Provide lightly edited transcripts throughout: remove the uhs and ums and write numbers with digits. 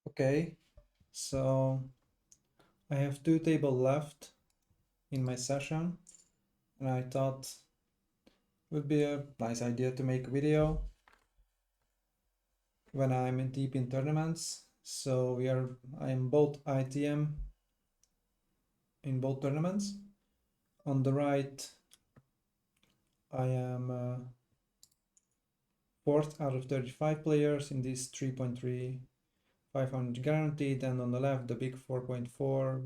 Okay, so I have two tables left in my session, and I thought it would be a nice idea to make a video when I'm in deep in tournaments. So I'm both ITM in both tournaments. On the right, I am fourth out of 35 players in this 3.3 500 guaranteed, and on the left, the big 4.4,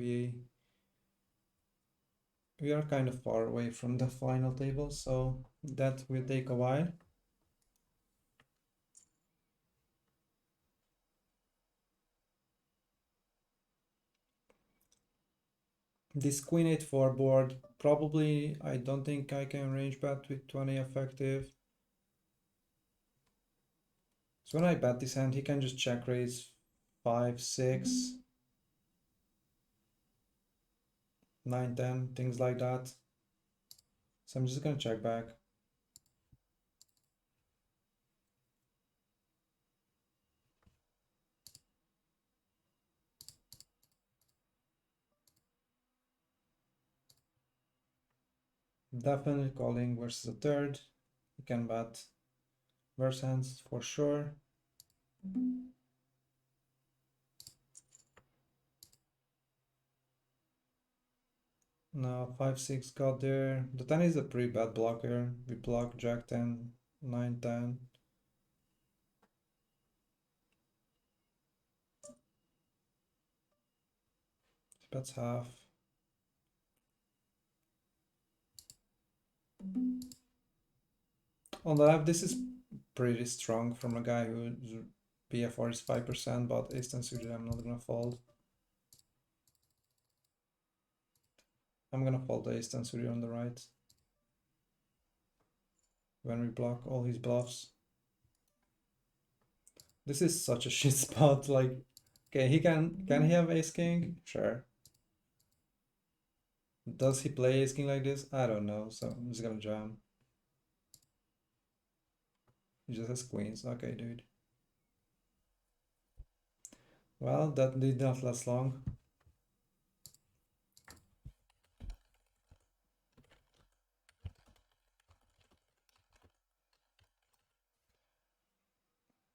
we are kind of far away from the final table, so that will take a while. This queen 8-4 board, probably I don't think I can range bet with 20 effective. So when I bet this hand, he can just check raise 5, 6, 9, 10, things like that. So I'm just gonna check back. Definitely calling versus a third. You can bet worse hands for sure. Now 5, 6 got there. The 10 is a pretty bad blocker. We block Jack 10, 9, 10. Bets half. On the left, this is pretty strong from a guy whose BFR is 5%, but ace 10 suited I'm not gonna fold. I'm gonna fold the ace 10 suited on the right when we block all his bluffs. This is such a shit spot, like, okay, can he have ace king? Sure. Does he play ace king like this? I don't know, so I'm just gonna jam. He just has queens, okay, dude. Well, that did not last long.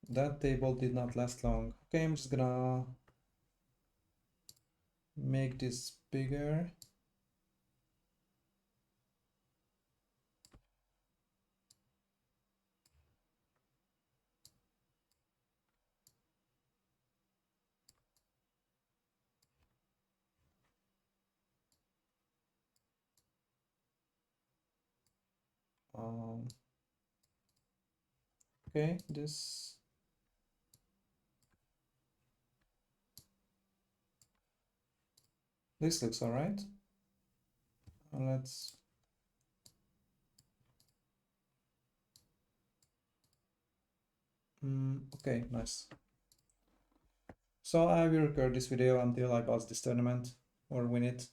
That table did not last long. Okay, I'm just gonna make this bigger. Um, okay, this looks all right. Let's okay, nice. So I will record this video until I pass this tournament or win it.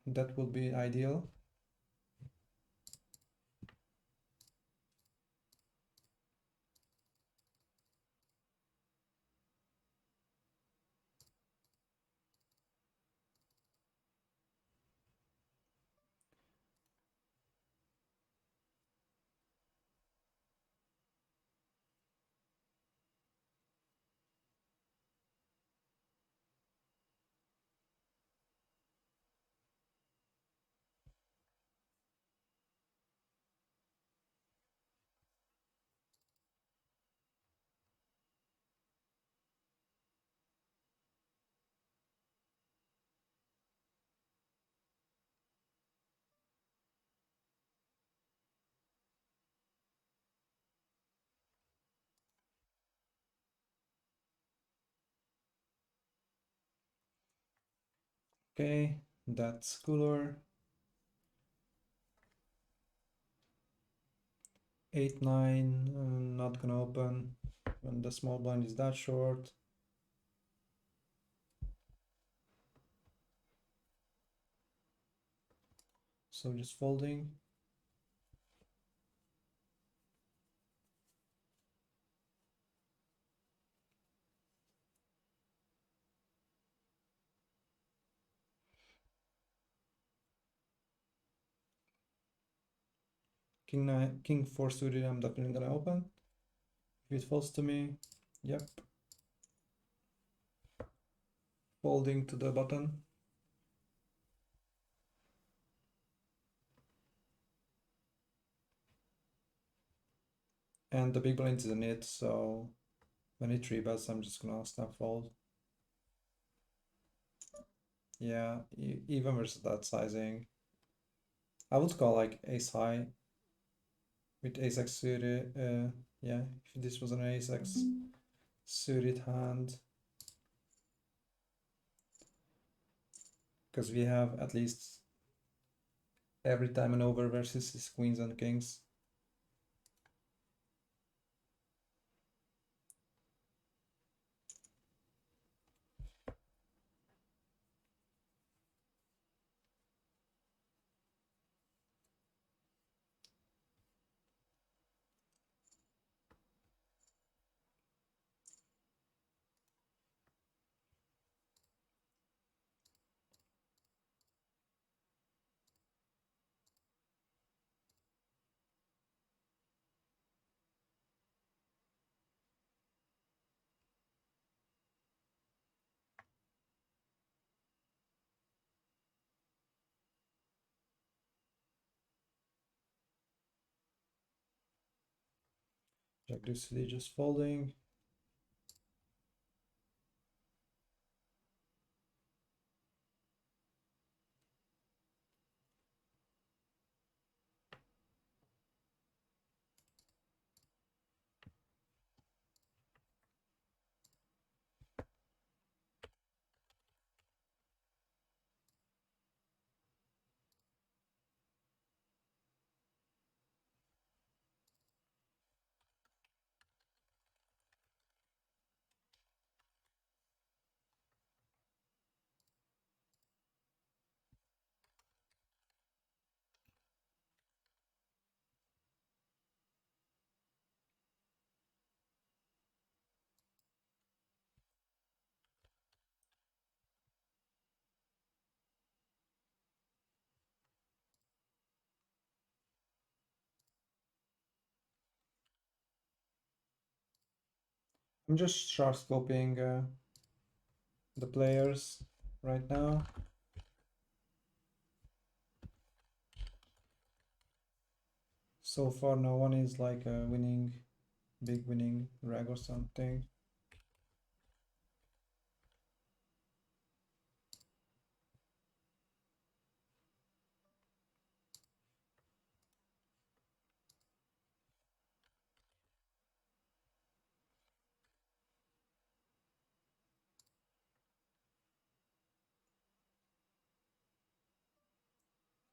That would be ideal. Okay, that's cooler. 8, 9, not gonna open when the small blind is that short. So just folding. King 4 suited, I'm definitely gonna open. If it falls to me, yep. Folding to the button. And the big blind is in it, so when it 3-bets, I'm just gonna snap fold. Yeah, even versus that sizing. I would call like ace high with ace x suited. Yeah, if this was an ace x suited hand. Because we have at least every time an over versus his queens and kings. Jack deuce city just folding. I'm just sharp scoping the players right now. So far, no one is like a big winning reg or something.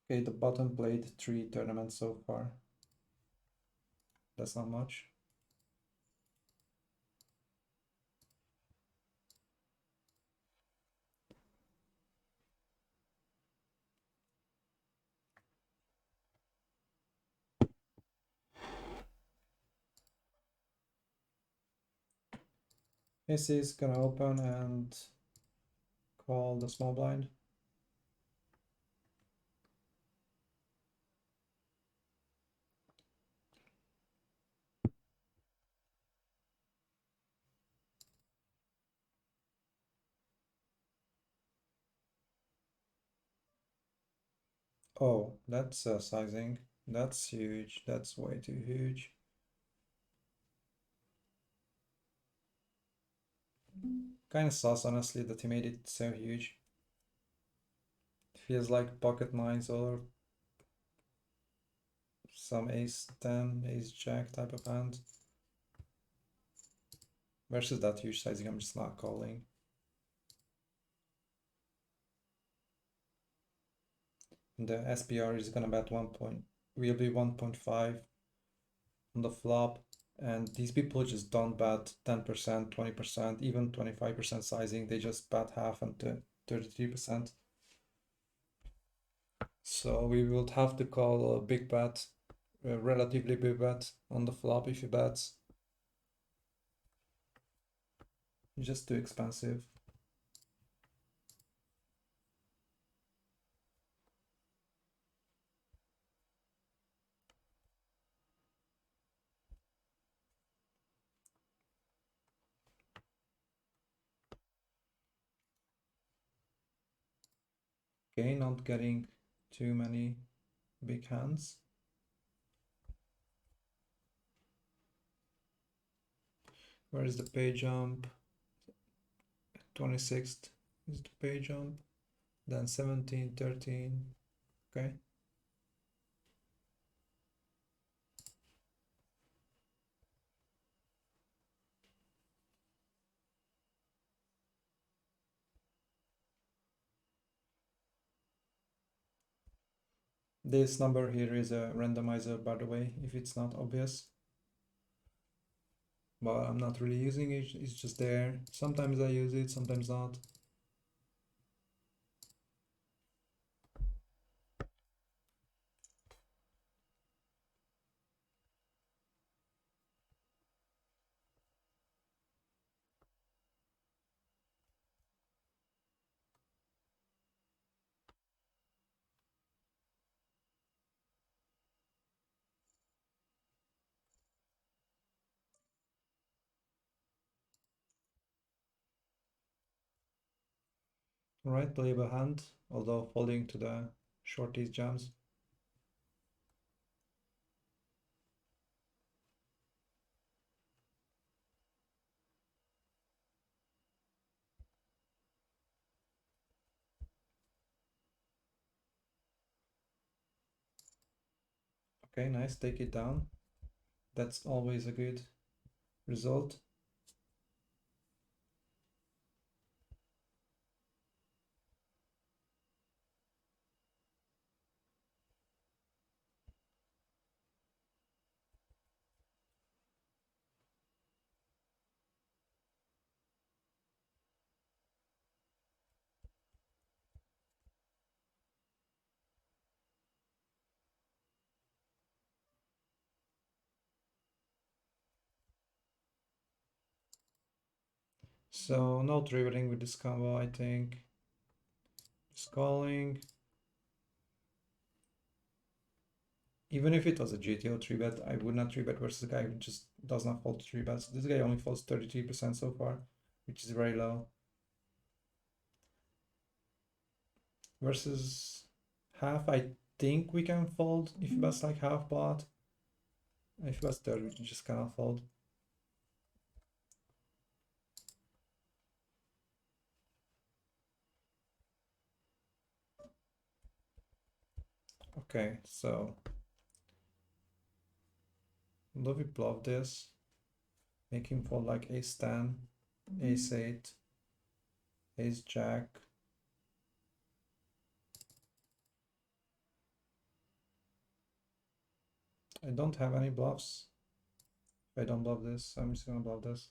Okay, the bottom played 3 tournaments so far. That's not much. Ace is gonna open and call the small blind. Oh, that's sizing. That's huge. That's way too huge. Kind of sus, honestly, that he made it so huge. Feels like pocket nines or some ace 10, ace jack type of hand. Versus that huge sizing, I'm just not calling. And the SPR is gonna bet will be 1.5 on the flop. And these people just don't bet 10%, 20%, even 25% sizing. They just bet half and 33%. So we would have to call a big bet, a relatively big bet on the flop if he bets. Just too expensive. Okay, not getting too many big hands. Where is the pay jump? 26th is the pay jump. Then 17, 13. Okay. This number here is a randomizer, by the way, if it's not obvious. But I'm not really using it, it's just there. Sometimes I use it, sometimes not. Right, playable hand, although folding to the shorties jams. Okay, nice, take it down. That's always a good result. So no triggering with this combo, I think. Just calling. Even if it was a GTO 3-bet, I would not 3-bet versus a guy who just does not fold 3-bets. This guy only folds 33% so far, which is very low. Versus half, I think we can fold if he bets like half pot. If he bets third, we just cannot fold. Okay, so do we bluff this? Make him fold like ace 10, ace 8, ace jack. I don't have any bluffs. If I don't bluff this, I'm just gonna bluff this.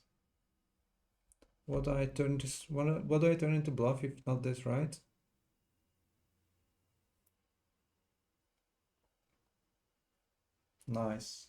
What do I turn this? What do I turn into bluff if not this, right? Nice.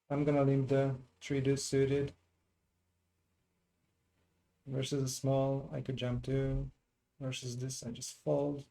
I'm gonna leave the 3 deuce suited versus a small. I could jump 2 versus this. I just fold.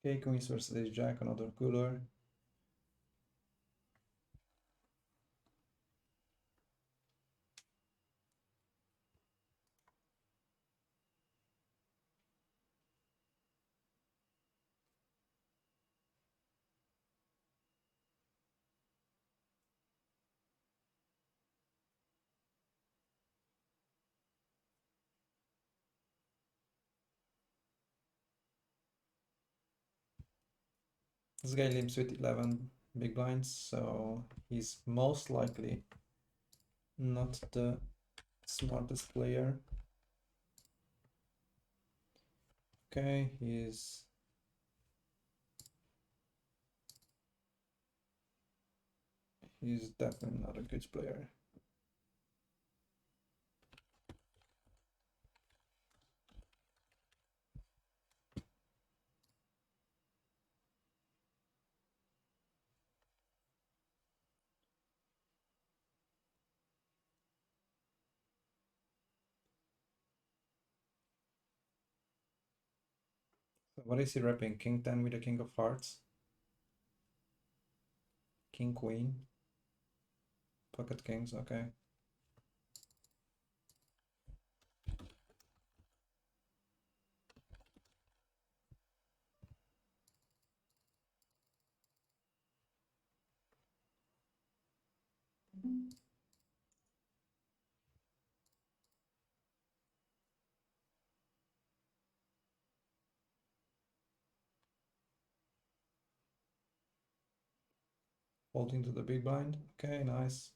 Okay, queens versus ace jack, another cooler. This guy limps with 11 big blinds, so he's most likely not the smartest player. Okay, he's definitely not a good player. So what is he repping? King 10 with a king of hearts? King queen? Pocket kings, okay. Folding to the big blind. Okay, nice.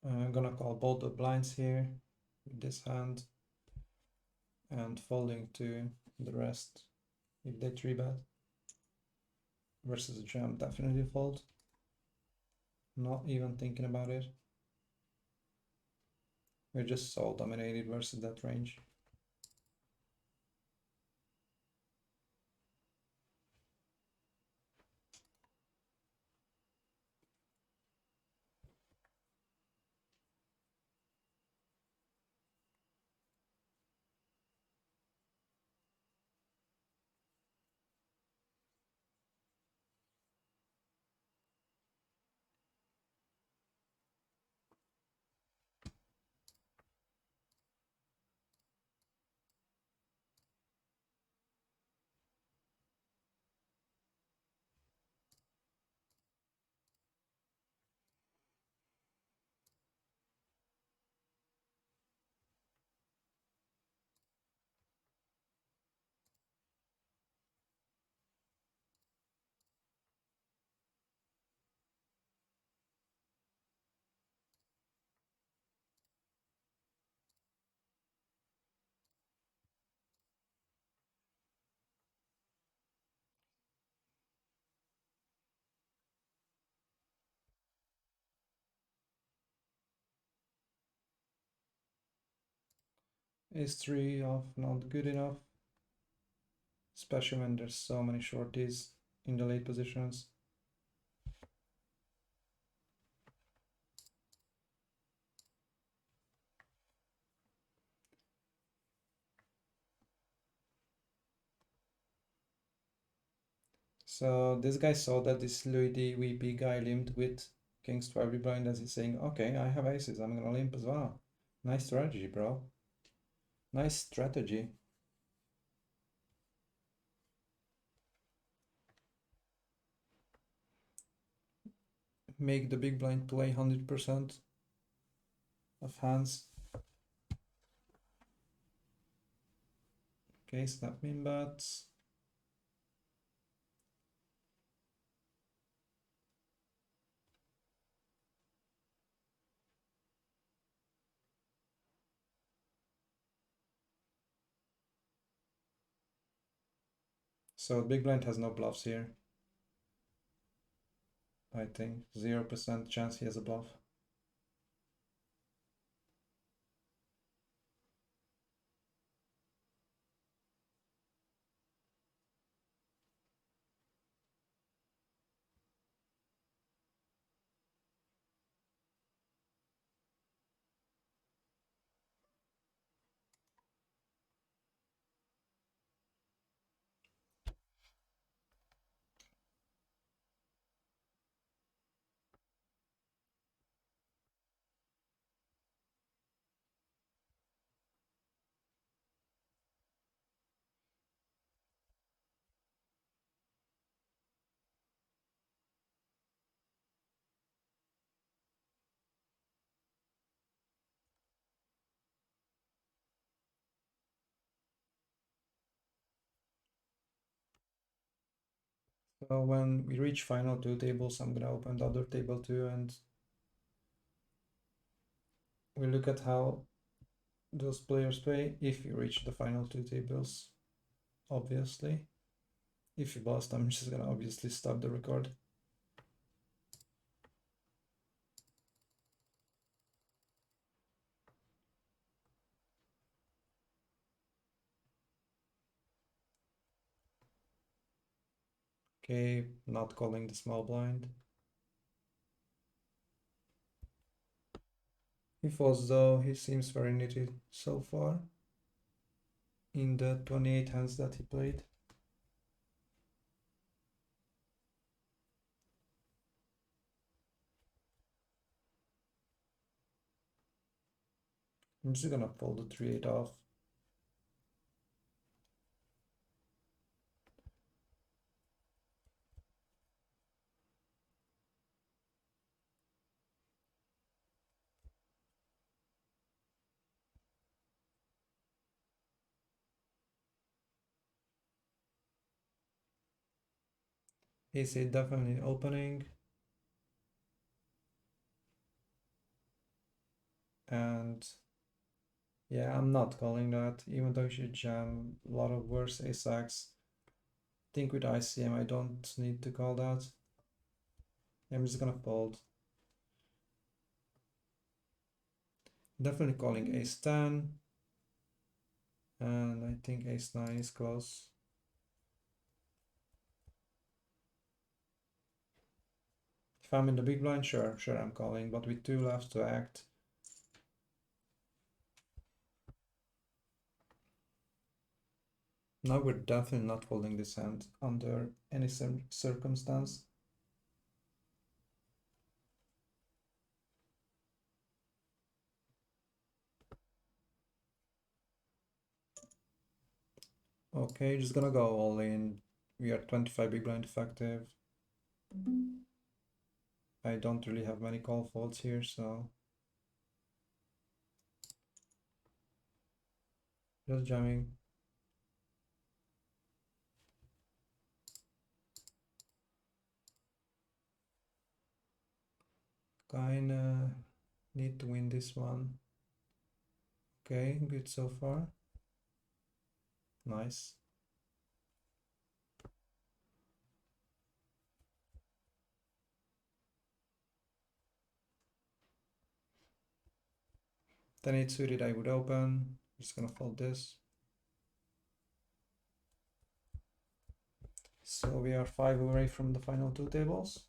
I'm gonna call both the blinds here with this hand and folding to the rest if they 3-bet. Versus a jam, definitely fold. Not even thinking about it. We're just so dominated versus that range. Ace 3 off, not good enough. Especially when there's so many shorties in the late positions. So this guy saw that this Louis D VP guy limped with kings 12 big blind as he's saying, okay, I have aces, I'm gonna limp as well. Nice strategy, bro. Nice strategy. Make the big blind play 100% of hands. Okay, snap min bats. So big blind has no bluffs here. I think 0% chance he has a bluff. So when we reach final two tables, I'm gonna open the other table too, and we look at how those players play if you reach the final two tables, obviously. If you lost, I'm just gonna obviously stop the record. Okay, not calling the small blind. He folds though, he seems very nitty so far in the 28 hands that he played. I'm just gonna fold the 3-8 off. Ace-8 definitely opening. And yeah, I'm not calling that, even though you should jam a lot of worse ace-X. Think with ICM, I don't need to call that. I'm just gonna fold. Definitely calling ace-10. And I think ace-9 is close. If I'm in the big blind, sure, I'm calling, but with two left to act. Now we're definitely not folding this hand under any circumstance. Okay, just gonna go all in. We are 25 big blind effective. I don't really have many call folds here, so just jamming. Kinda need to win this one. Okay, good so far. Nice. Then it's suited, I would open. Just gonna fold this. So we are 5 away from the final two tables.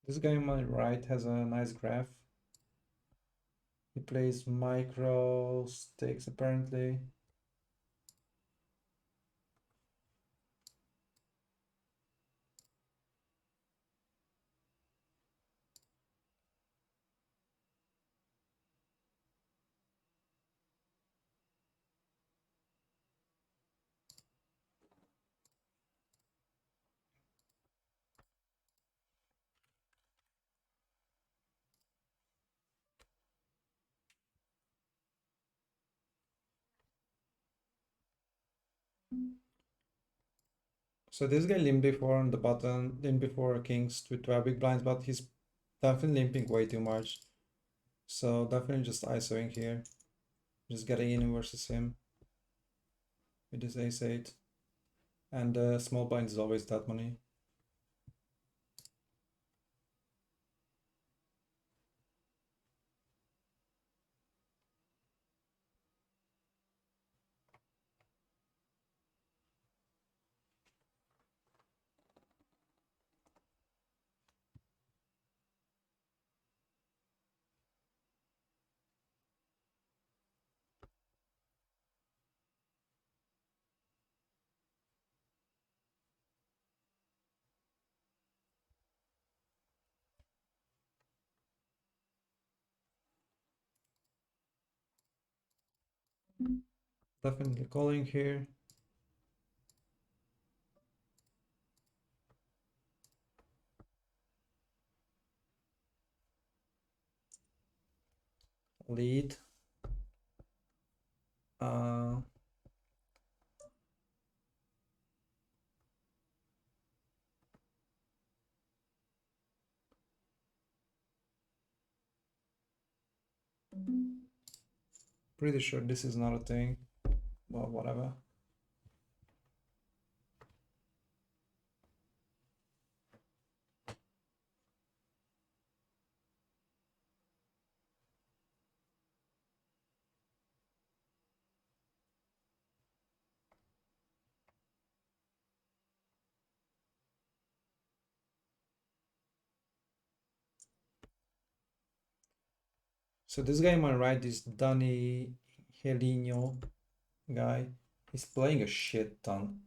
This guy on my right has a nice graph. He plays micro stakes apparently. So this guy limped before on the button, limped before kings with 12 big blinds, but he's definitely limping way too much. So definitely just ISOing here. Just getting in versus him with his ace-8. And small blind is always that money. Definitely calling here. Lead. Uh, Pretty sure this is not a thing. Well, whatever. So this guy on my right, this Danny Helino guy, he's playing a shit ton.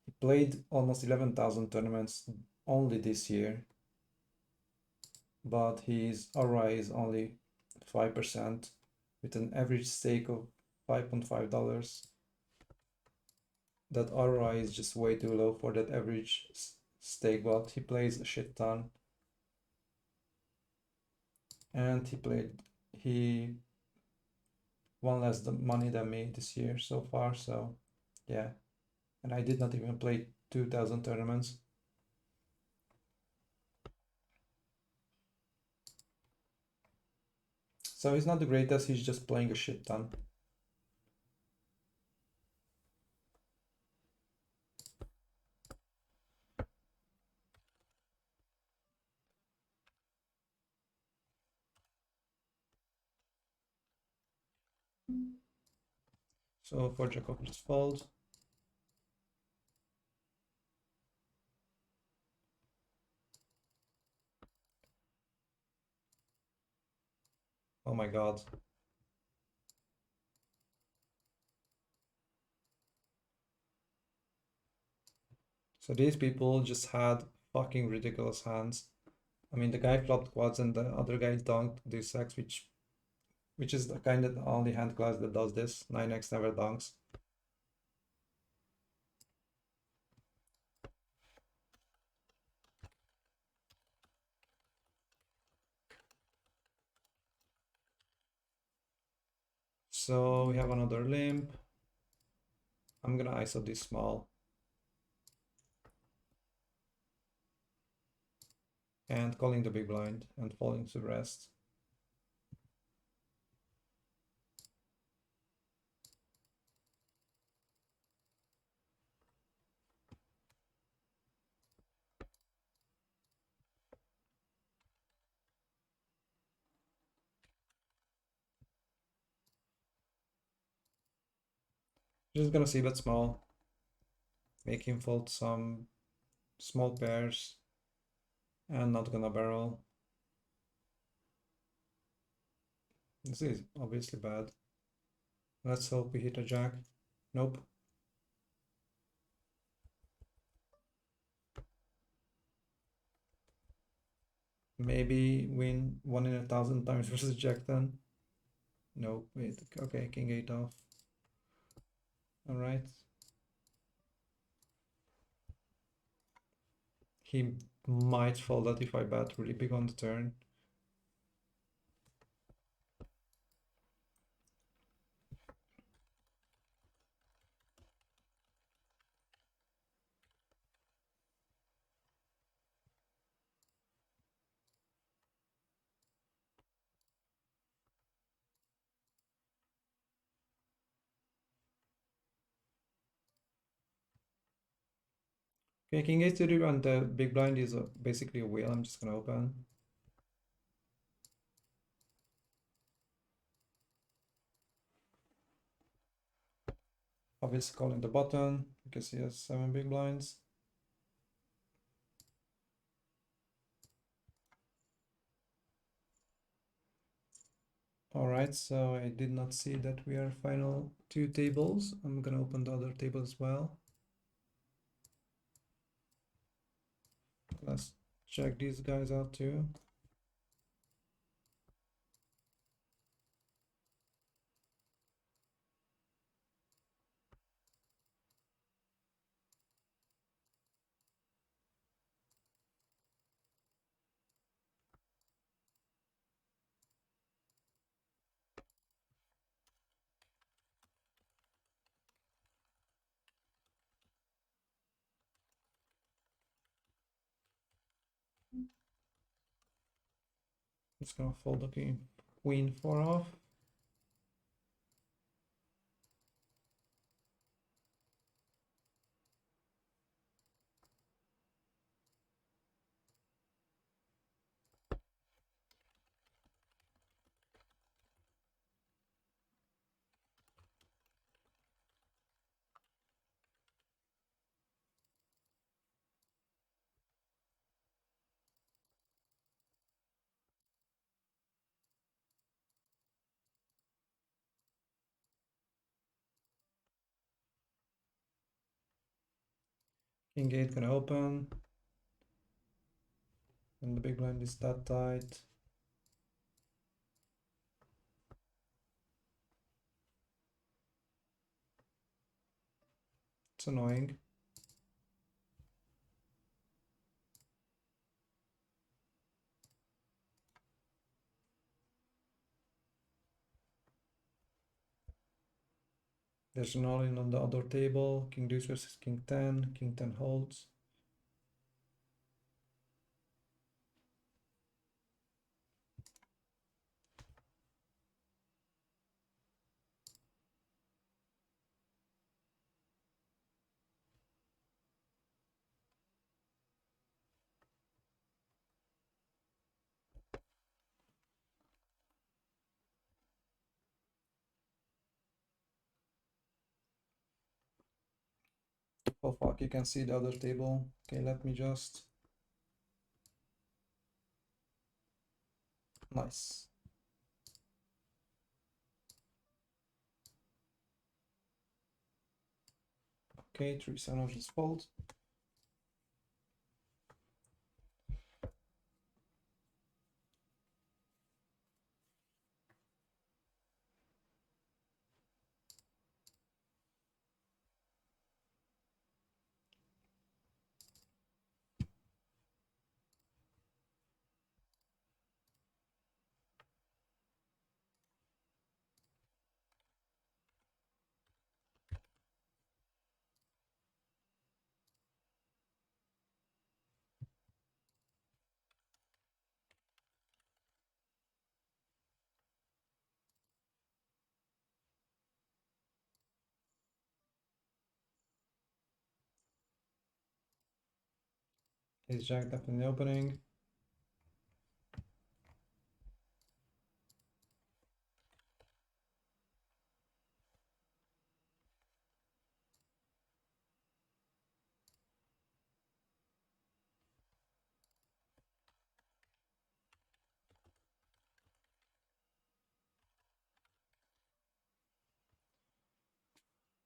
He played almost 11,000 tournaments only this year, but his ROI is only 5% with an average stake of $5.5. That ROI is just way too low for that average stake, but he plays a shit ton. And he won less money than me this year so far, so yeah. And I did not even play 2,000 tournaments. So he's not the greatest, he's just playing a shit ton. So for Jacob, just fold. Oh my god. So these people just had fucking ridiculous hands. I mean, the guy flopped quads and the other guy dunked deuce X, which is the kind of the only hand class that does this. 9x never dunks. So we have another limp. I'm gonna ISO this small. And calling the big blind and folding to the rest. Just gonna see bet small. Make him fold some small pairs. And not gonna barrel. This is obviously bad. Let's hope we hit a jack. Nope. Maybe win 1 in 1,000 times versus jack 10. Nope. Wait. Okay, king 8 off. Alright. He might fold that if I bet really big on the turn. Okay, king a2 and the big blind is basically a wheel. I'm just gonna open. Obviously calling the button because he has 7 big blinds. All right, so I did not see that we are final 2 tables. I'm gonna open the other table as well. Let's check these guys out too. Just gonna fold the queen 4 off. King 8 gonna open. And the big blind is that tight. It's annoying. There's an all-in on the other table. King deuce versus king 10. King 10 holds. Oh fuck, you can see the other table. Okay, let me just... Nice. Okay, 3 of just fold. Ace jack up in the opening.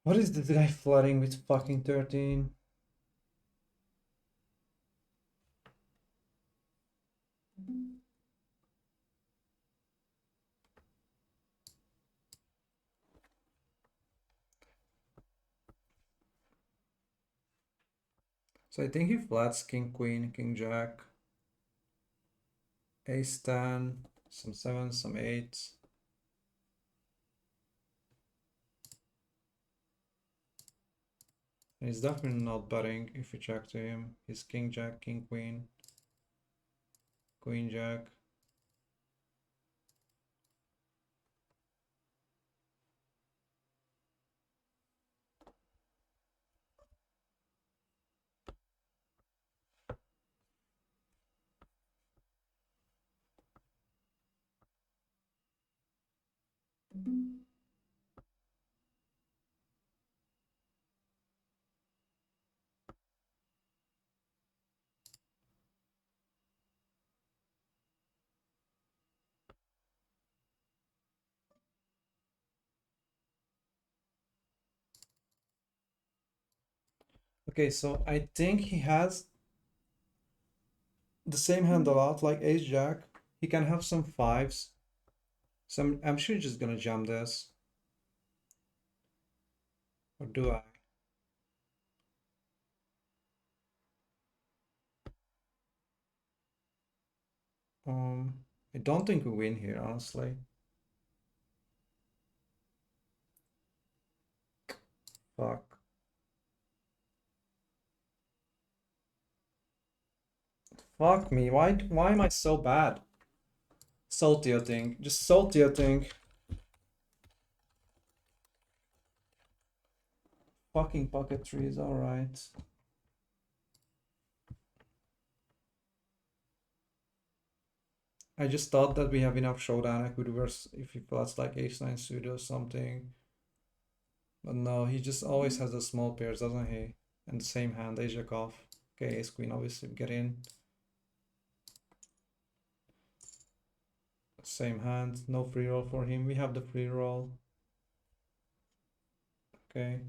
What is this guy flooding with fucking 13? So I think he flats king queen, king jack, ace 10, some 7s, some 8s. And he's definitely not betting if you check to him. He's king jack, king queen, queen jack. Okay, so I think he has the same hand a lot, like ace jack. He can have some fives. So I'm sure he's just gonna jam this. Or do I? I don't think we win here, honestly. Fuck. Fuck me. Why am I so bad? Salty, I think. Just salty, I think. Fucking pocket trees, alright. I just thought that we have enough showdown equity versus if he plus like ace nine suited or something. But no, he just always has the small pairs, doesn't he? And the same hand, ace jack off. Okay, ace queen obviously get in. Same hand, no free roll for him. We have the free roll. Okay.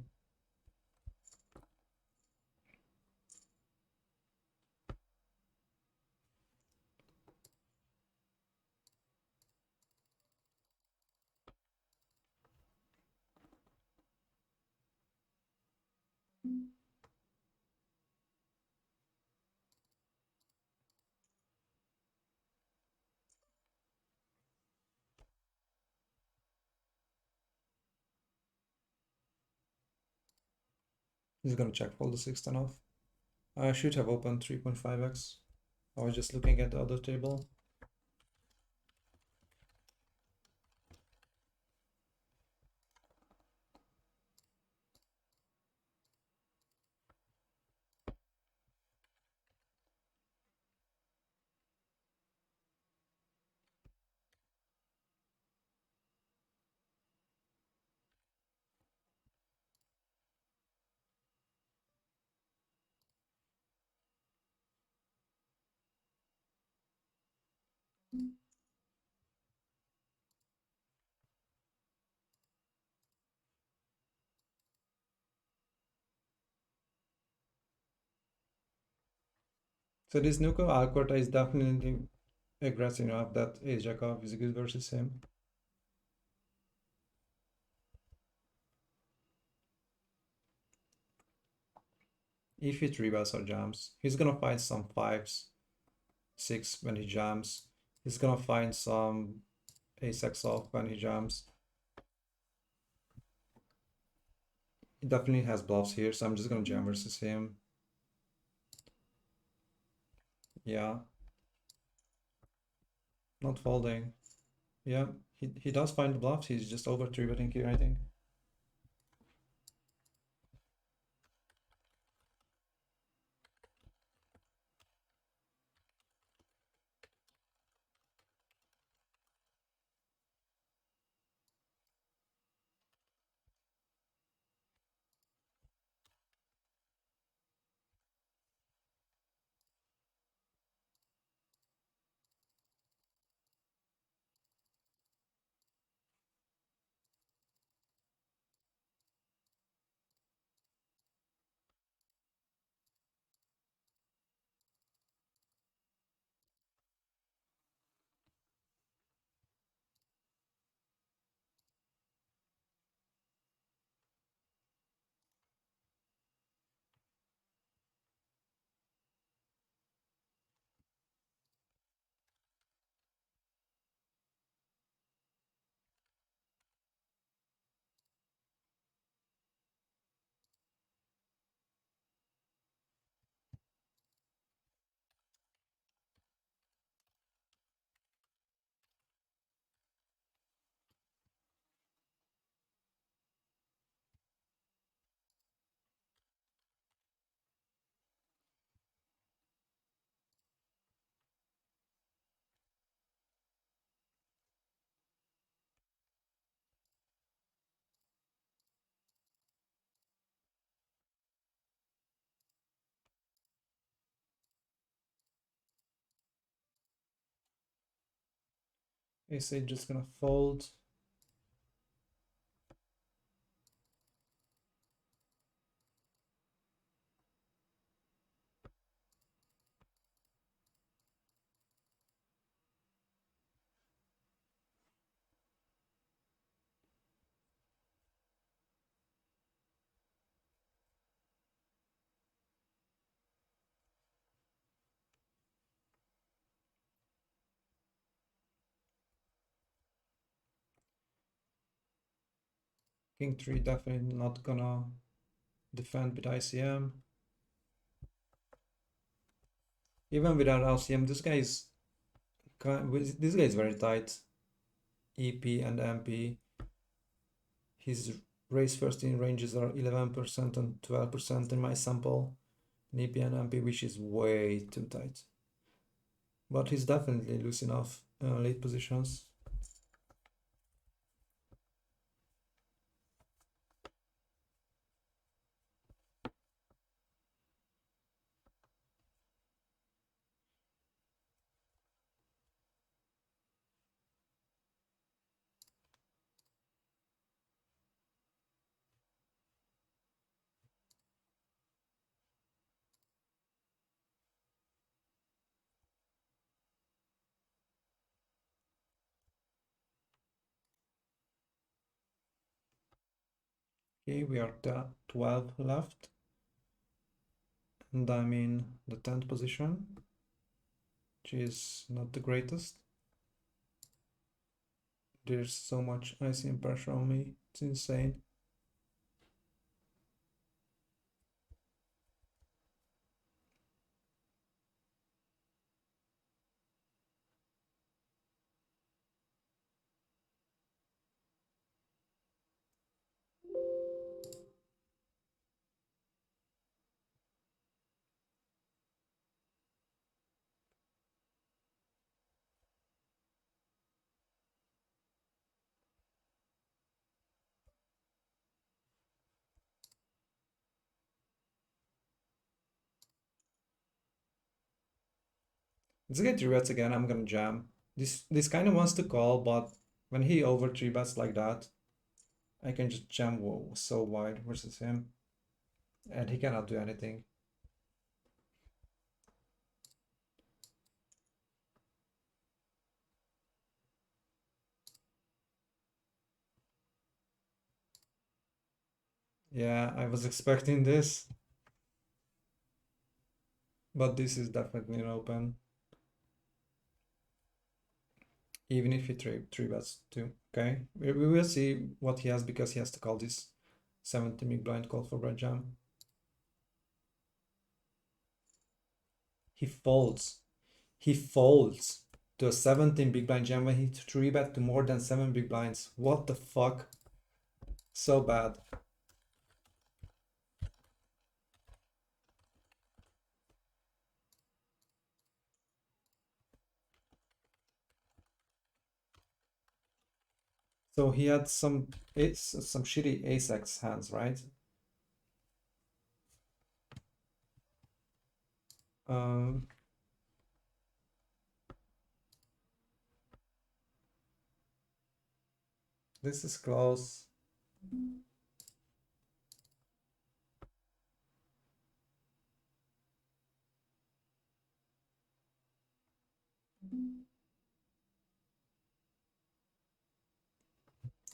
He's gonna check fold the 16 off. I should have opened 3.5x. I was just looking at the other table. So this Nuko Alcorta is definitely aggressive enough that ace jack off is good versus him. If he three bets or jams, he's gonna find some fives, six when he jams. He's gonna find some ace x off when he jams. He definitely has bluffs here, so I'm just gonna jam versus him. Yeah, not folding. Yeah, he does find the bluffs. He's just over three betting here, I think. Ace-8 just gonna fold. King 3 definitely not gonna defend with ICM. Even without LCM, this guy is very tight. EP and MP. His race first in ranges are 11% and 12% in my sample. EP and MP, which is way too tight. But he's definitely loose enough late positions. Okay, we are 12 left. And I'm in the 10th position, which is not the greatest. There's so much ICM pressure on me, it's insane. Let's get 3-bets again, I'm gonna jam. This kind of wants to call, but when he over 3-bets like that, I can just jam so wide versus him. And he cannot do anything. Yeah, I was expecting this. But this is definitely an open. Even if he three bets too. Okay. We will see what he has because he has to call this 70 big blind call for red jam. He folds. He folds to a 17 big blind jam when he 3-bet to more than 7 big blinds. What the fuck? So bad. So he had some shitty ace-x hands, right? This is close.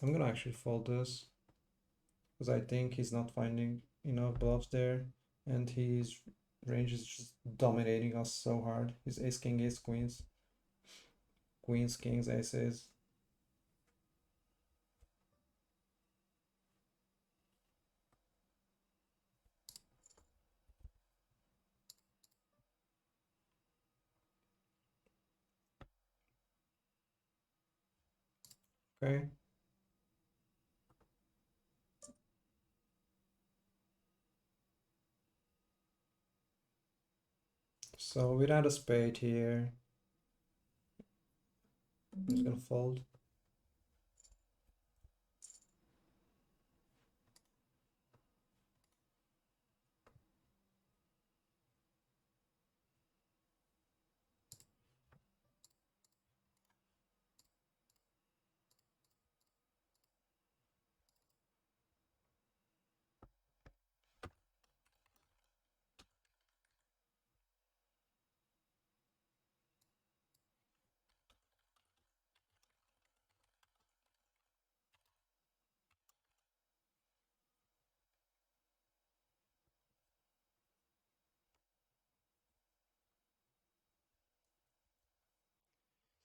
I'm gonna actually fold this because I think he's not finding enough bluffs there, and his range is just dominating us so hard. His ace king, ace queens, queens, kings, aces. Okay. So without a spade here, I'm just gonna fold.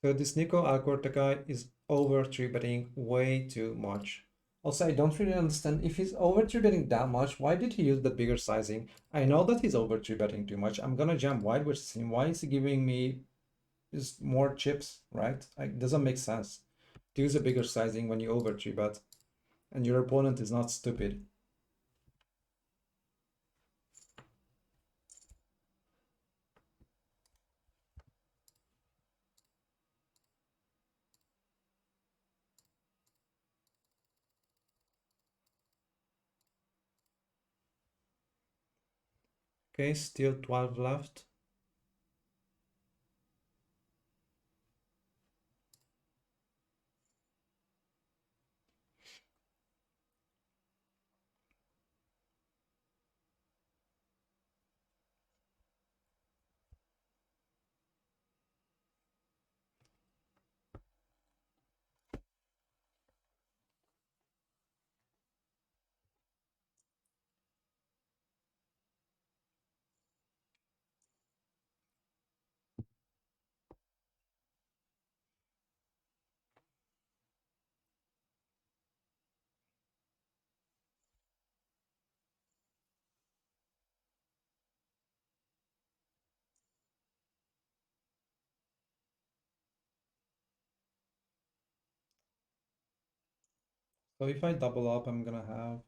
So this Nico Alcorta guy is over 3-betting way too much. Also, I don't really understand if he's over 3-betting that much, why did he use the bigger sizing? I know that he's over 3-betting too much. I'm gonna jam wide versus him. Why is he giving me just more chips, right? It doesn't make sense to use a bigger sizing when you over 3-bet and your opponent is not stupid. Okay, still 12 left. So if I double up, I'm gonna have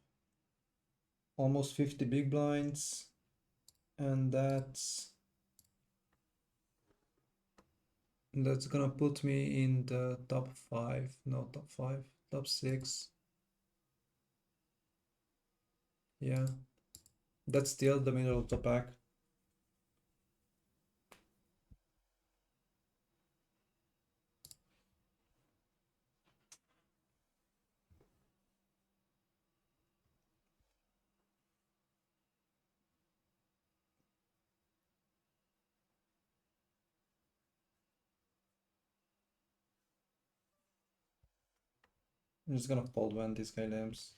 almost 50 big blinds, and that's gonna put me in the top 5, no, top 5, top 6. Yeah, that's still the middle of the pack. I'm just gonna fold when this guy limps.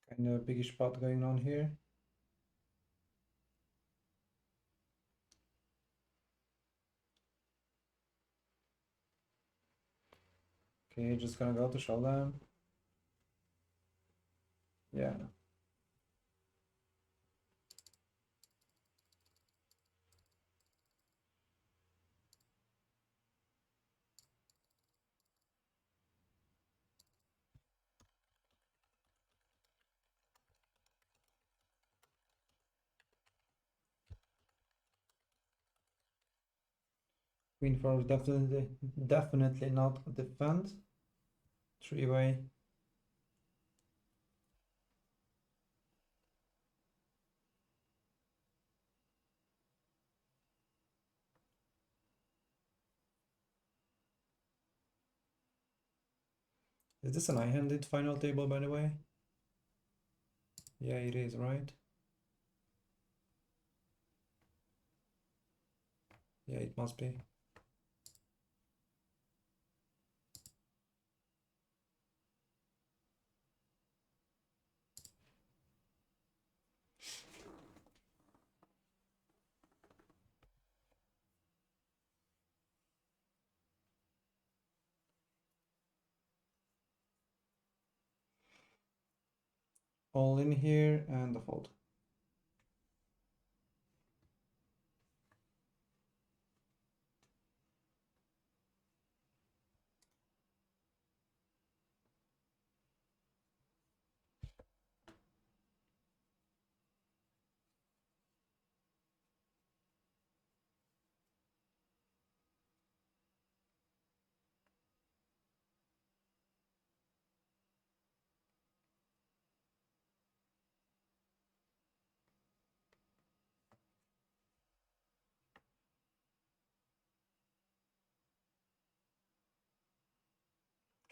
Kind of biggish pot going on here. Okay, just gonna go to showdown. Yeah. Queen 4 definitely not a defend. 3-way. Is this an I-handed final table, by the way? Yeah, it is, right? Yeah, it must be. All in here and the fold.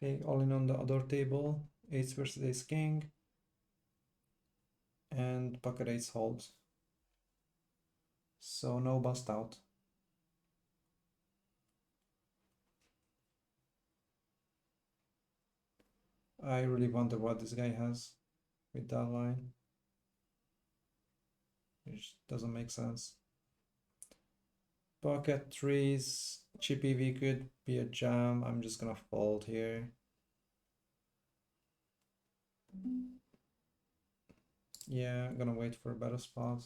Okay, all in on the other table. Ace versus ace king. And pocket ace holds. So no bust out. I really wonder what this guy has with that line. Which doesn't make sense. Pocket threes, chip EV could be a jam. I'm just gonna fold here. Yeah, I'm gonna wait for a better spot.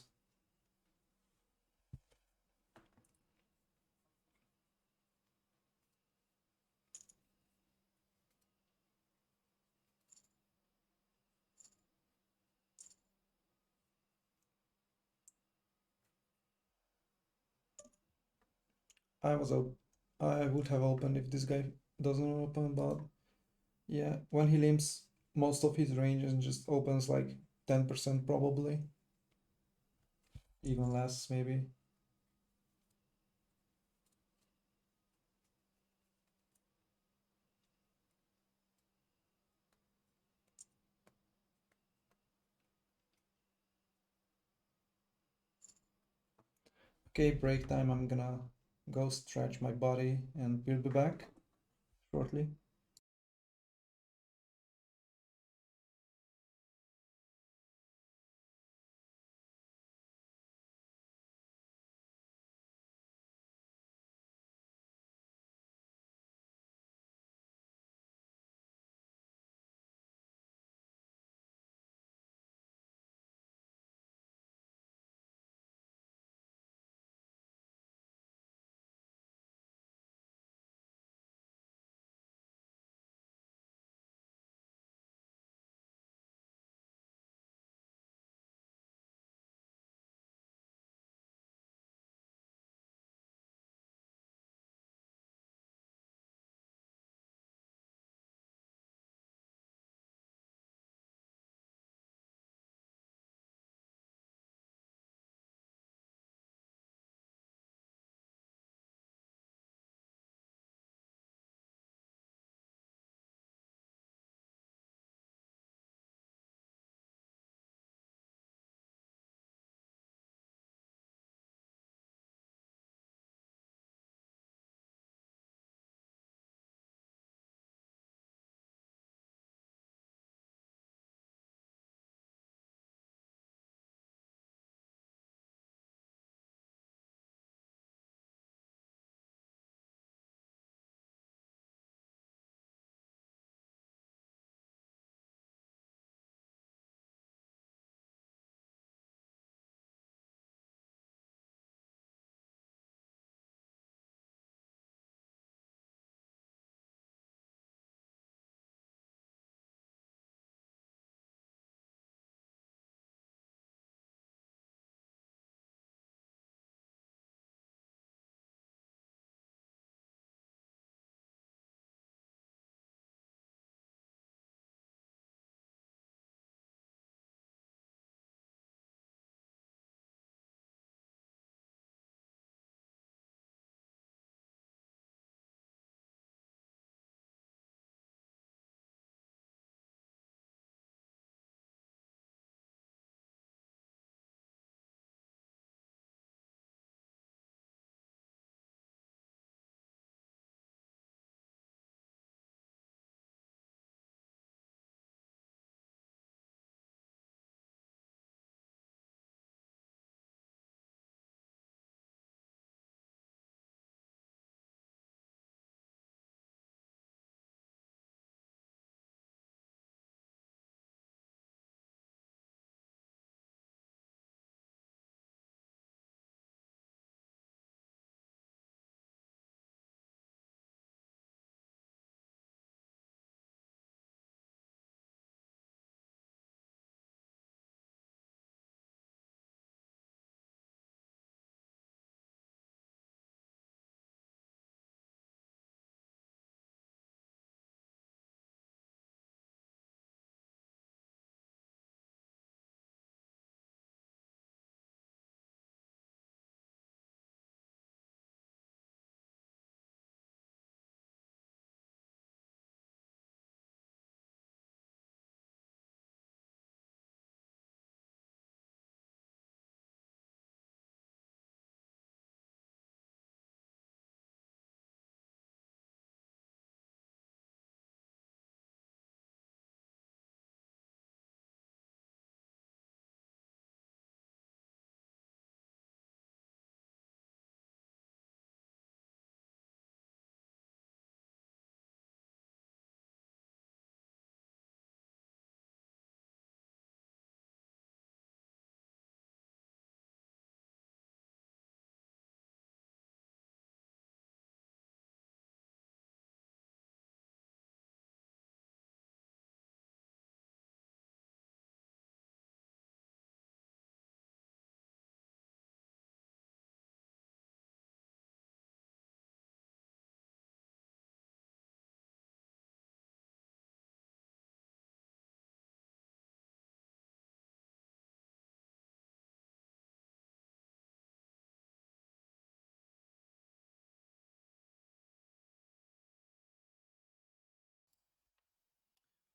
I was op I would have opened if this guy doesn't open, but yeah, when he limps most of his range and just opens like 10% probably, even less maybe. Okay, break time. I'm gonna go stretch my body and we'll be back shortly.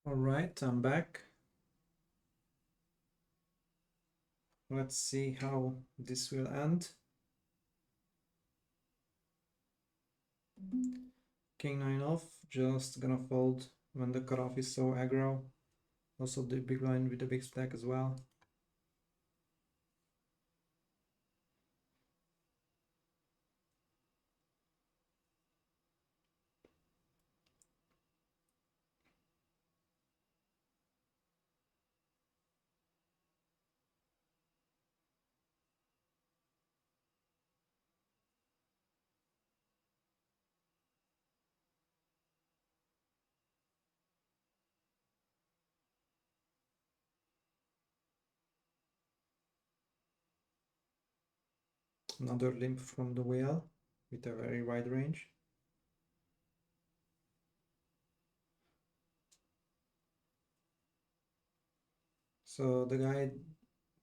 All right, I'm back. Let's see how this will end. King 9 off, just gonna fold when the cutoff is so aggro. Also the big line with the big stack as well. Another limp from the whale with a very wide range. So the guy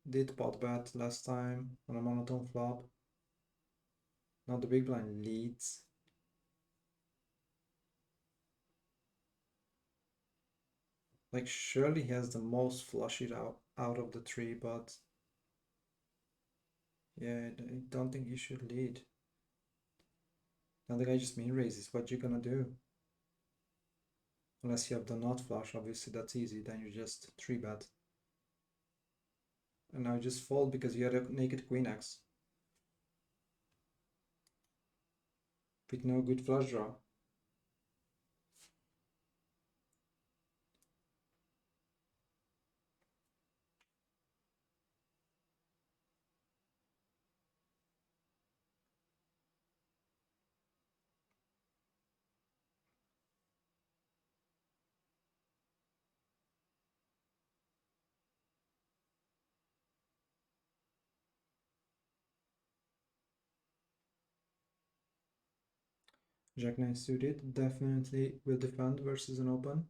did pot bet last time on a monotone flop. Now the big blind leads. Like surely he has the most flushes out of the three, but yeah, I don't think he should lead. Now the guy just min raises. What you gonna do? Unless you have the nut flush, obviously that's easy. Then you just 3-bet. And now you just fold because you had a naked queen X with no good flush draw. Jack 9 suited definitely will defend versus an open.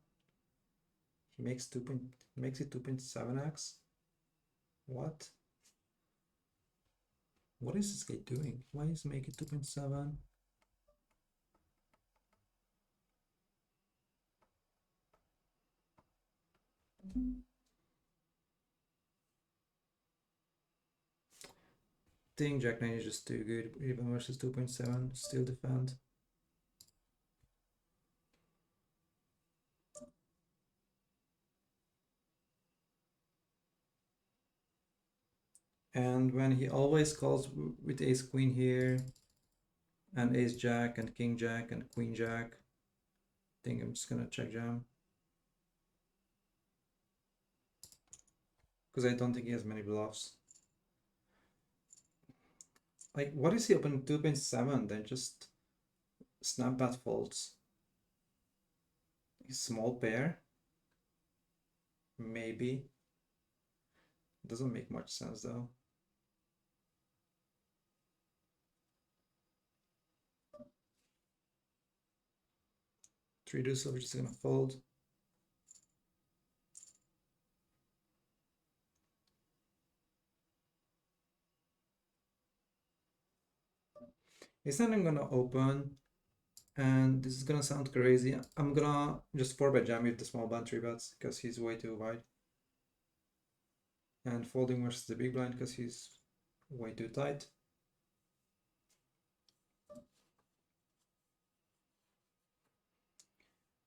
He makes makes it 2.7x. What? What is this guy doing? Why is make it 2.7? Think Jack 9 is just too good, even versus 2.7, still defend. And when he always calls with ace queen here, and ace jack, and king jack, and queen jack, I think I'm just gonna check jam. Because I don't think he has many bluffs. Like, what is he open 2.7? Then just snap bat folds. Small pair? Maybe. Doesn't make much sense though. Three deuce, so we're just gonna fold. Instead I'm gonna open, and this is gonna sound crazy. I'm gonna just 4-bet jam with the small blind 3-bets because he's way too wide. And folding versus the big blind because he's way too tight.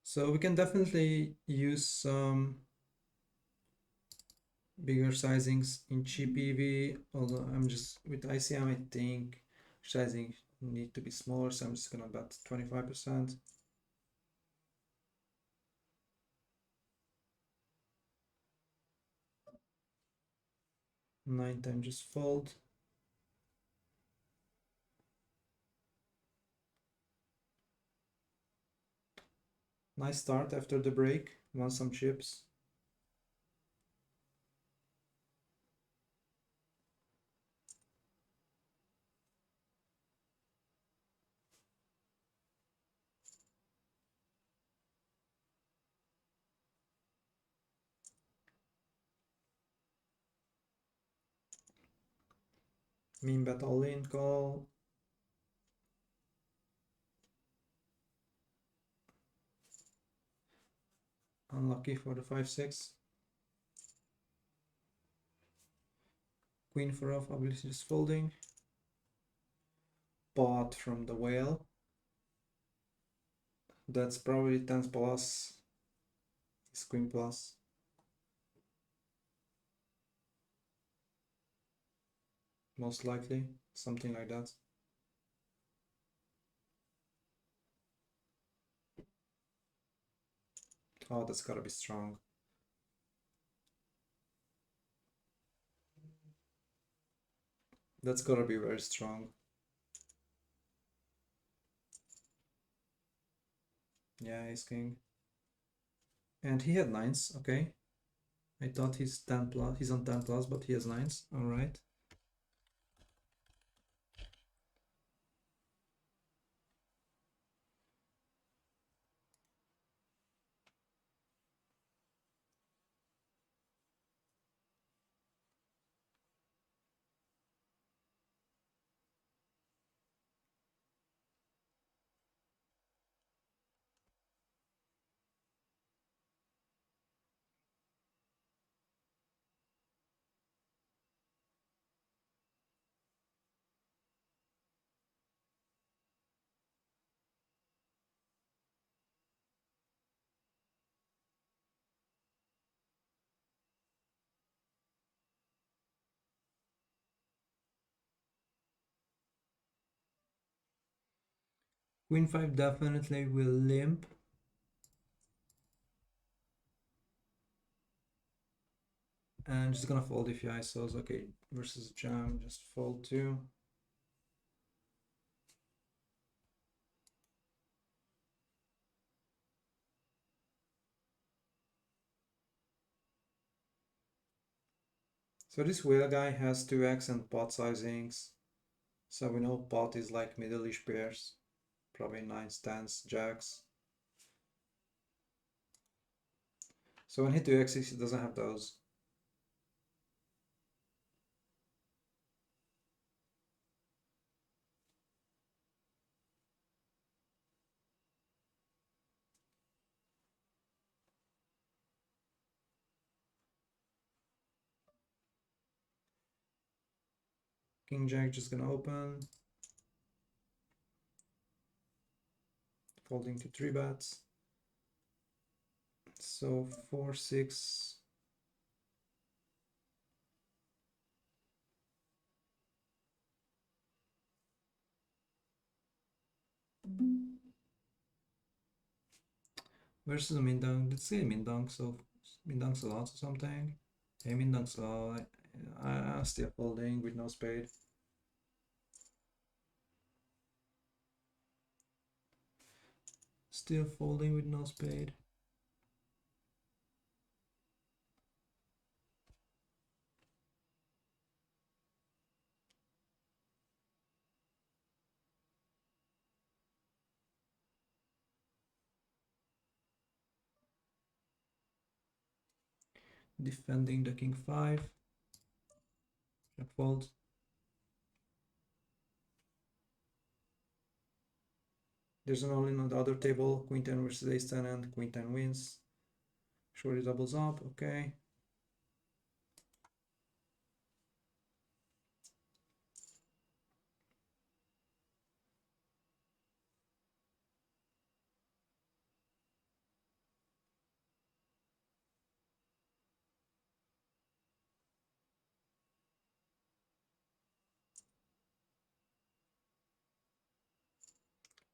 So we can definitely use some bigger sizings in cheap EV, although I'm just with ICM I think sizing need to be smaller, so I'm just gonna bet 25%. Nine times just fold. Nice start after the break, won some chips. Mean bet all in call. Unlucky for the 5-6. Queen for off, obviously just folding. Pot from the whale. That's probably 10 plus. It's queen plus. Most likely, something like that. Oh, that's gotta be strong. That's gotta be very strong. Yeah, ace king. And he had nines, okay. I thought he's 10 plus, he's on 10 plus, but he has nines, alright. Queen 5 definitely will limp. And just gonna fold if he ISOs. Okay, versus jam, just fold 2. So this whale guy has 2x and pot sizings. So we know pot is like middle-ish pairs. Probably 9s, 10s, jacks. So when he 2x's, he doesn't have those. King jack just gonna open. Folding to 3 bets. So 4, 6. Versus a min dunk. Let's say min dunk, so min dunk's a lot or something. Hey, min dunk's a lot. I'm still folding with no spade. Still folding with no spade. Defending the king 5. Check fold. There's an all-in on the other table. Queen 10 versus ace 10 and queen 10 wins. Shorty doubles up, okay.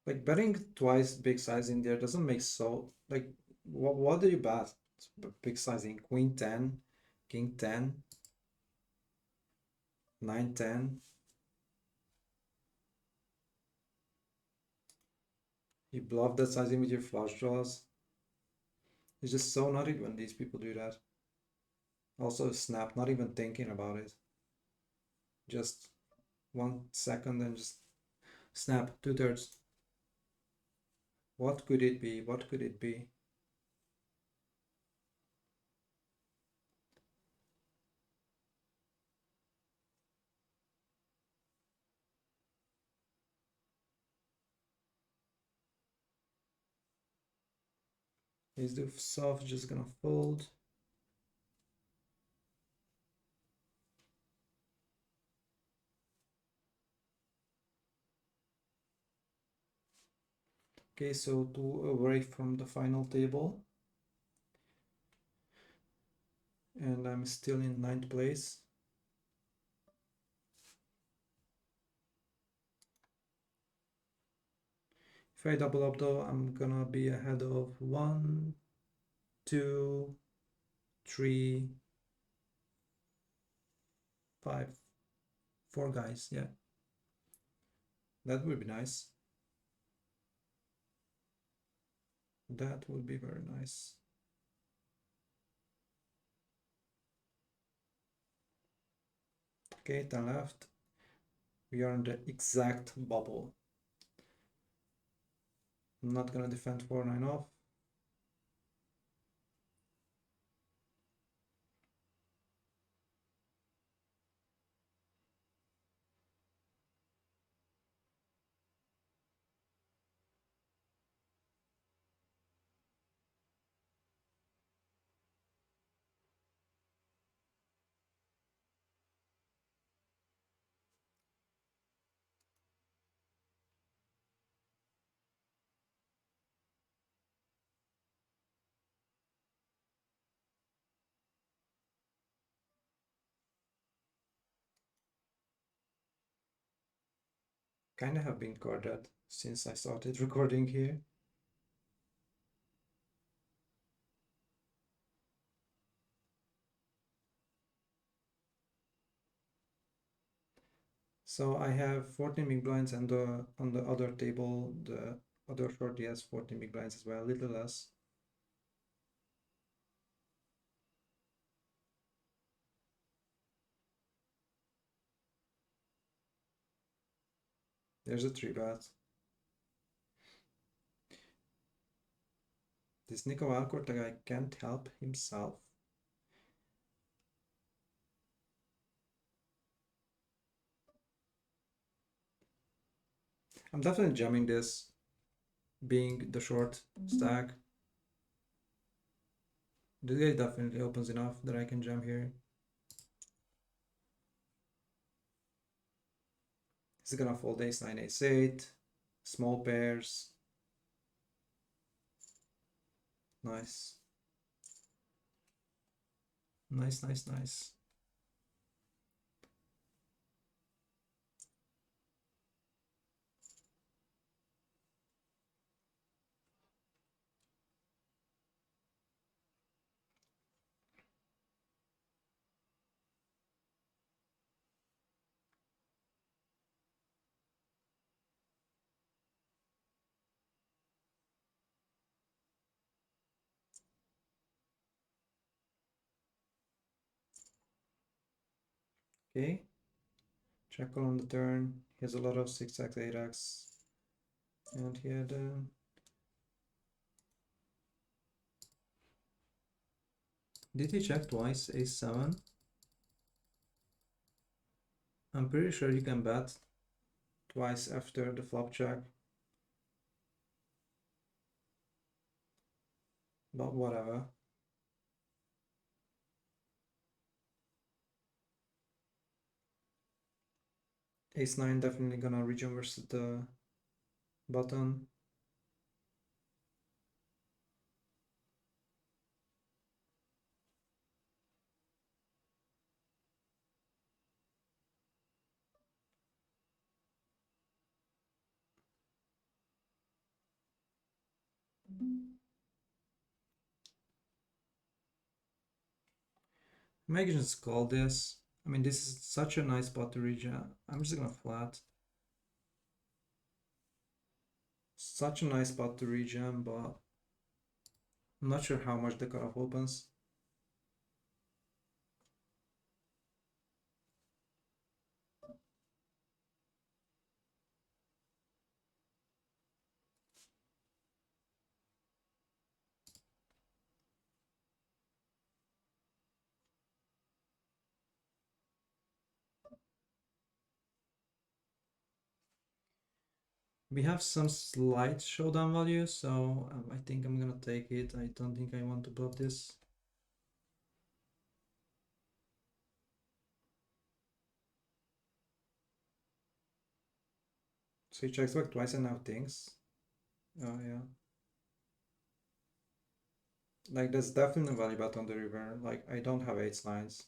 Like betting twice big size in there doesn't make so, like, what do you bet? Big sizing, queen 10, king 10, 9, 10. You bluff that sizing with your flush draws. It's just so nutty when these people do that. Also snap, not even thinking about it. Just 1 second and just snap, 2/3. What could it be? What could it be? Is the soft just gonna fold? Okay, so to away from the final table, and I'm still in 9th place. If I double up though, I'm gonna be ahead of 1, 2, 3, 5, 4 guys. Yeah, that would be nice. That would be very nice. Okay, 10 left. We are in the exact bubble. I'm not gonna defend 4-9 off. Kinda have been carded since I started recording here. So I have 14 big blinds, and on the other table, the other shorty has 14 big blinds as well, a little less. There's a 3-bet. This Nico Alcorta guy can't help himself. I'm definitely jamming this, being the short stack. This guy definitely opens enough that I can jam here. He's gonna fold ace 9, ace 8, small pairs. Nice. Nice, nice, nice. Okay. Check call on the turn. He has a lot of 6x, 8x. And he had did he check twice? Ace 7? I'm pretty sure you can bet twice after the flop check. But whatever. Ace 9 definitely gonna rejam versus the button. Maybe just call this. I mean, this is such a nice spot to rejam. I'm just gonna flat. Such a nice spot to rejam, but I'm not sure how much the cutoff opens. We have some slight showdown value, so I think I'm gonna take it. I don't think I want to bluff this. So he checks back twice and now thinks. Oh yeah. Like there's definitely value bet on the river. Like I don't have eights, nines,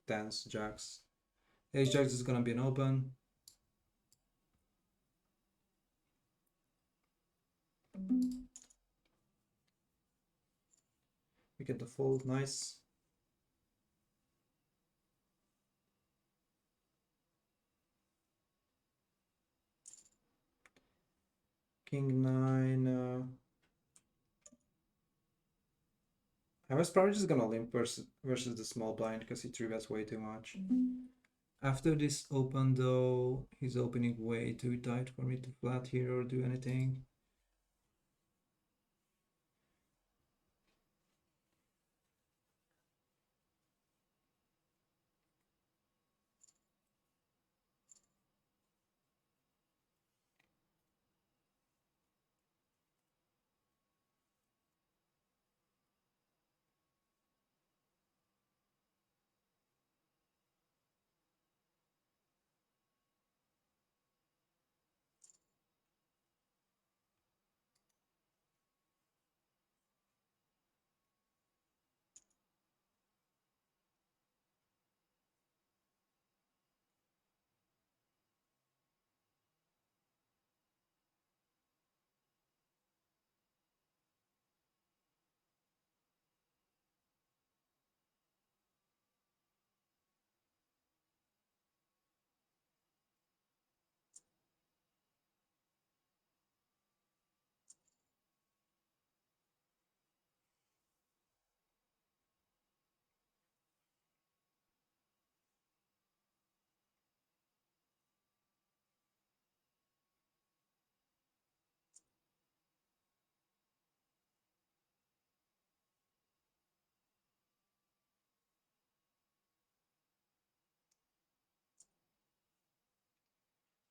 tens, jacks. Ace jacks is gonna be an open. We get the fold, nice. King nine. I was probably just gonna limp versus the small blind because he three bets way too much. After this open though, he's opening way too tight for me to flat here or do anything.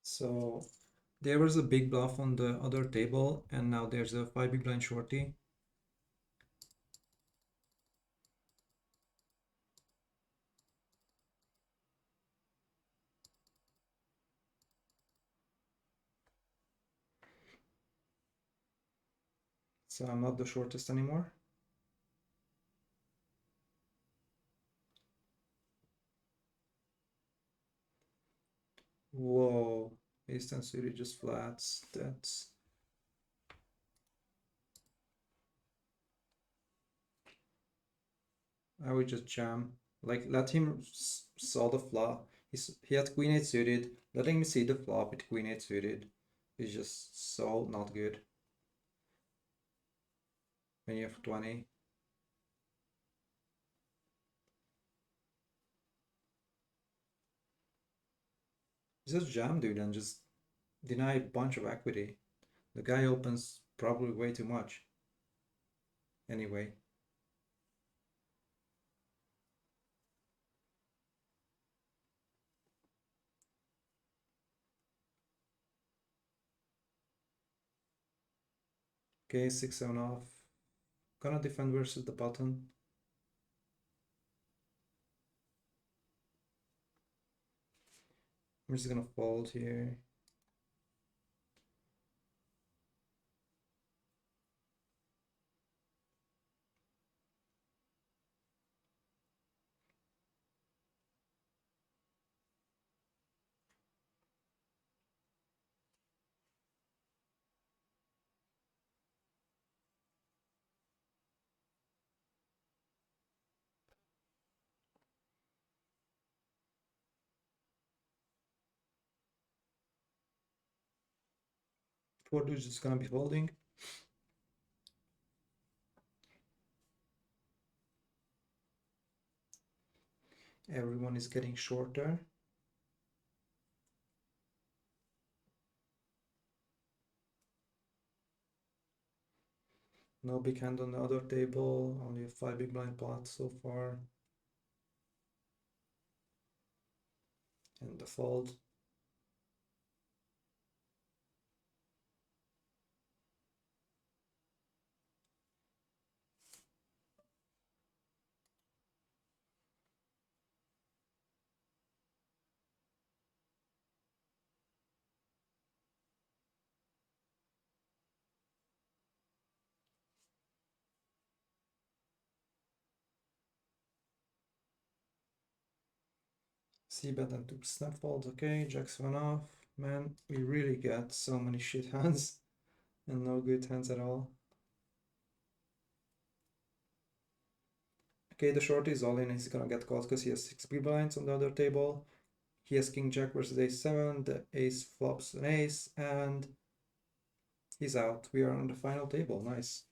So there was a big bluff on the other table, and now there's a 5 big blind shorty. So I'm not the shortest anymore. Whoa, ace 10 suited just flats. That's I would just jam. Like let him saw the flop. He had queen 8 suited. Letting me see the flop with queen 8 suited is just so not good when you have 20. Just jam, dude, and just deny a bunch of equity. The guy opens probably way too much. Anyway. Okay, 6-7 off. Gonna defend versus the button. I'm just gonna fold here. Four dudes just gonna be folding. Everyone is getting shorter. No big hand on the other table, only a 5 big blind pot so far. And the fold. c-bet and 2 snap folds. Okay, jacks one off. Man, we really get so many shit hands and no good hands at all. Okay, the short is all in. He's gonna get called because he has 6 big blinds on the other table. He has king jack versus ace 7. The ace flops an ace and he's out. We are on the final table. Nice.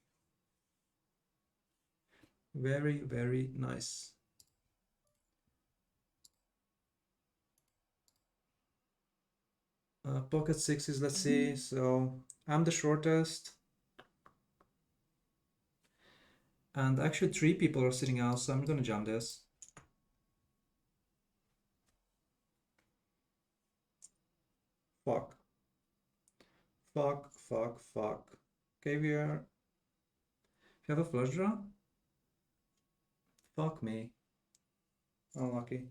Very, very nice. Pocket sixes, let's see. So I'm the shortest. And actually 3 people are sitting out, so I'm gonna jam this. Fuck. Fuck, fuck, fuck. Okay, we are... You have a flush draw? Fuck me. Unlucky.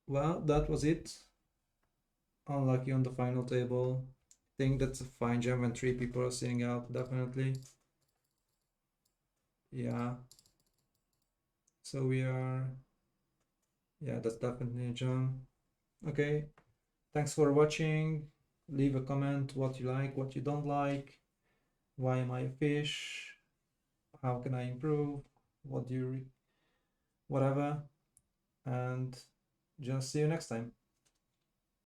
Well, that was it. Unlucky on the final table. Think that's a fine jam when 3 people are sitting out, definitely. Yeah. So we are... Yeah, that's definitely a jam. Okay, thanks for watching. Leave a comment what you like, what you don't like. Why am I a fish? How can I improve? What do you... whatever. And just see you next time.